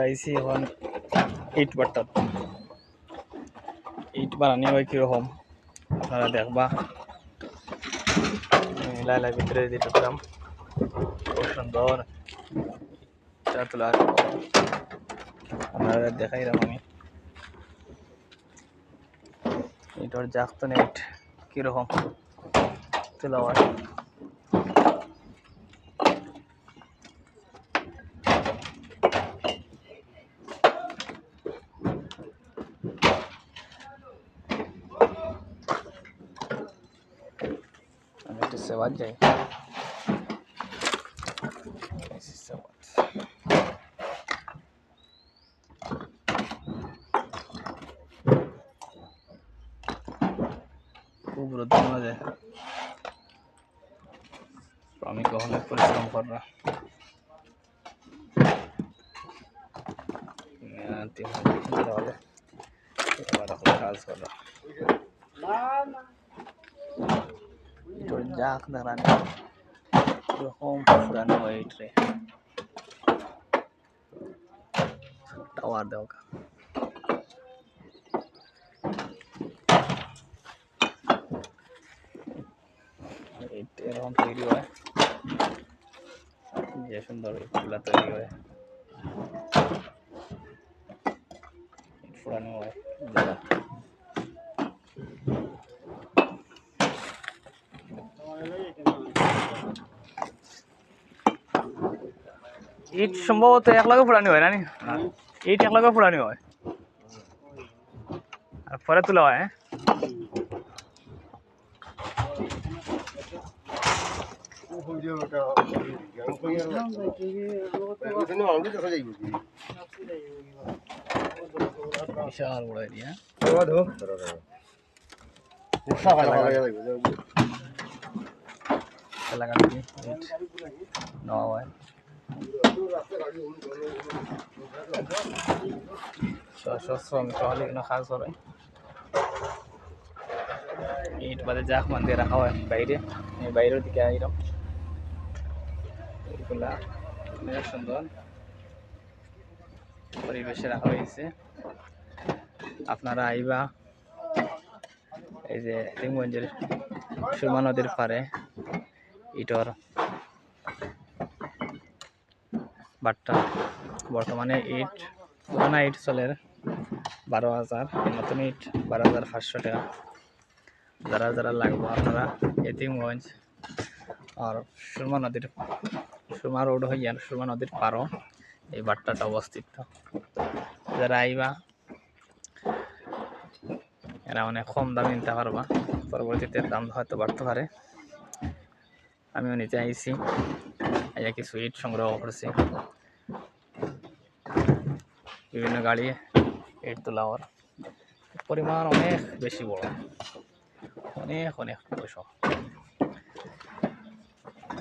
আইসি এখন ইট বাট্টা ইট বানানি হয় কীরকম আপনারা দেখবা লাইলা ভিতরে দিতে পারলাম খুব সুন্দর ইটটা তোলা আপনারা দেখাইলাম আমি ইটর জাগতো ইট কীরকম তোলা হয় আমি একটু সেবাত যাই খুব রোদের মাঝে শ্রমিক অনেক পরিশ্রম করা কাজ করা যাক দাঁড়ান এরকম পুরানো ওয়েট রে টাওয়ার দেওয়া এরকম তৈরি হয় যে সুন্দর ইটগুলা তৈরি হয় ইট ফুরানো হয় ইট সম্ভবত একলাগে ফুরানি হয় না ইট একলাগে ফুরানি হয় আর পরে তোলা হয় বিশাল বড় এরিয়া এলাকা থেকে ইট নেওয়া হয় শ্রমিক হলে এখানে কাজ করে ইট বাদে জাক মান দিয়ে রাখা হয় বাইরের দিকে এরকম এগুলা অনেক সুন্দর পরিবেশে রাখা হয়েছে আপনারা আইবা এই যে তিনগঞ্জের সুরমা নদীর পারে ইটর বাট্টা বর্তমানে ইট পুরানা ইট চলে 12,000 নতুন ইট 12,500 টাকা যারা যারা লাগবে আপনারা এতিমগঞ্জ আর সুরমা রোড হইয়া সুরমা নদীর পারও এই বাট্টাটা অবস্থিত যারা আইবা এরা অনেক কম দামে নিতে পারবা পরবর্তীতে দাম হয়তো বাড়তে পারে আমিও নিতে আইছি এই কিছু ইট সংগ্রহ করছি বিভিন্ন গাড়ি ইট তোলা হওয়ার পরিমাণ অনেক বেশি বড় অনেক অনেক বড়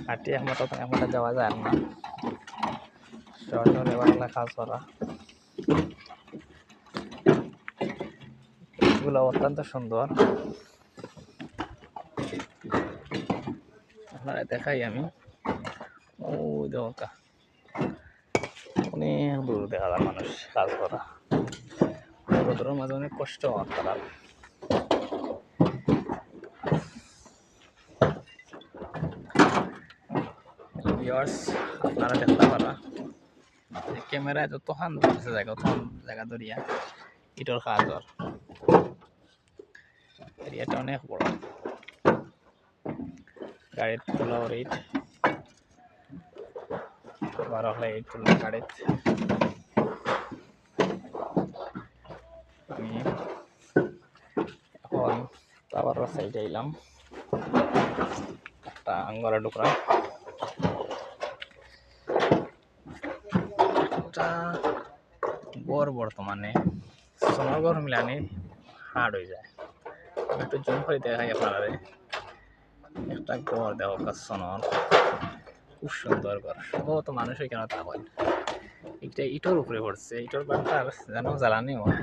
হাঁটি একমাত্র যাওয়া যায় না সহজে লেবার কাজ করা এগুলো অত্যন্ত সুন্দর আপনারা দেখাই আমি ওই দেখা অনেক দূর দেখা যায় মানুষ কাজ করা রোদের মাঝে অনেক কষ্ট হয় তারা আপনারা দেখতে পারা ক্যামেরায় যত হান ধরছে জায়গা ধরিয়া ইটর কাজর এরিয়াটা অনেক বড় গাড়ির তোলা ইট 12 ইট তোলা গাড়িত আমি এখন আবার সাইডে এলাম একটা আঙ্গরা টুকরা গড় বর্তমানে সোনাগড় মিলানি হার্ড হয়ে যায় একটু জুম করে দেখাই আপনারা একটা গড় দেওয়া সোনার খুব সুন্দর ঘর সম্ভবত মানুষ কেন তা হয় এটা ইটোর উপরে পড়ছে ইটোর বাট্টার যেন জ্বালানি হয়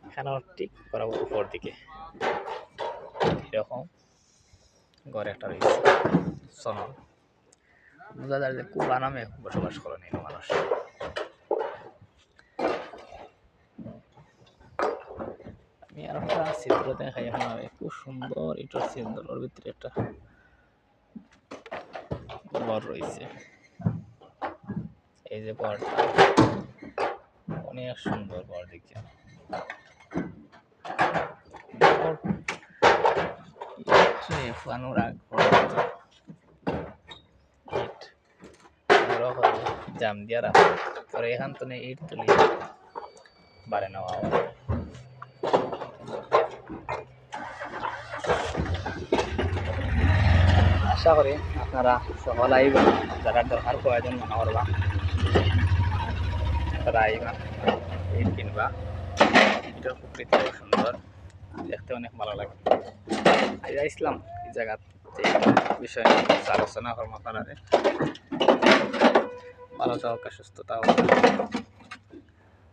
এখানে ঠিক বরাবর উপর দিকে এরকম ঘরে একটা রয়েছে সোনার বোঝা যায় যে খুব আরামে বসবাস করেন মানুষ আর একটা চিত্র দেখাই আপনার খুব সুন্দর ইটার ছিদ্র ওর ভিতরে একটা ঘর রয়েছে এই যে ঘরটা অনেক সুন্দর ঘর দেখছি জাম দিয়া রাখা পরে এখান তো ইট তুলি বাড়ে নেওয়া আশা করি আপনারা সকল আইবেন যারা দরকার প্রয়োজন মনে করবা তারা আইবা ইট কিনবা এটার প্রকৃতি খুব সুন্দর দেখতে অনেক ভালো লাগে আজ আসলাম এই জায়গা বিষয় নিয়ে আলোচনা করবো আপনারা ভালো থাকা সুস্থতা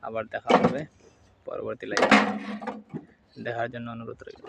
আবার দেখা হবে পরবর্তী লাইভে দেখার জন্য অনুরোধ রইল।